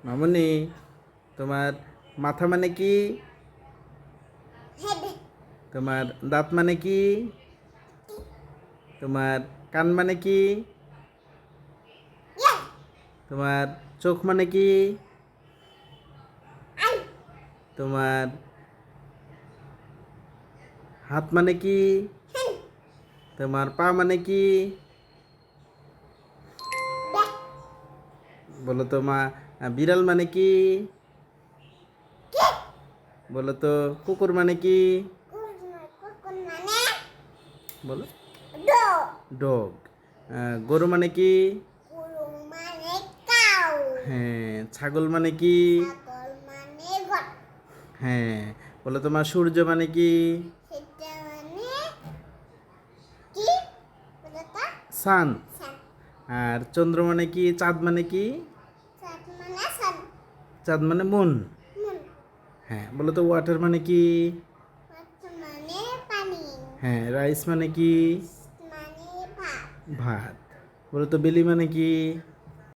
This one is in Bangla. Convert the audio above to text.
মামুনি, তোমার মাথা মানে কি? হেড তোমার দাঁত মানে কি? তোমার কান মানে কি? ইয়া তোমার চোখ মানে কি? আই তোমার হাত মানে কি? হেন তোমার পা মানে কি? ব্যা বলো তো মা। বিড়াল মানে কি? কে বলো তো কুকুর মানে কি? কোন মানে বলো। ডো ডগ। গরু মানে কি? গরু মানে কাউ হ্যাঁ। ছাগল মানে কি? ছাগল মানে গট হ্যাঁ। বলো তোমার সূর্য মানে কি? সেটা মানে কি বলতো সান। সান আর চন্দ্র মানে কি? চাঁদ মানে কি? সাত মানে সান চাঁদ মানে মুন। মুন হ্যাঁ। বলো তো ওয়াটার মানে কি? পাত মানে পানি হ্যাঁ। রাইস মানে কি? মানে ভাত ভাত। বলো তো বেলি মানে কি?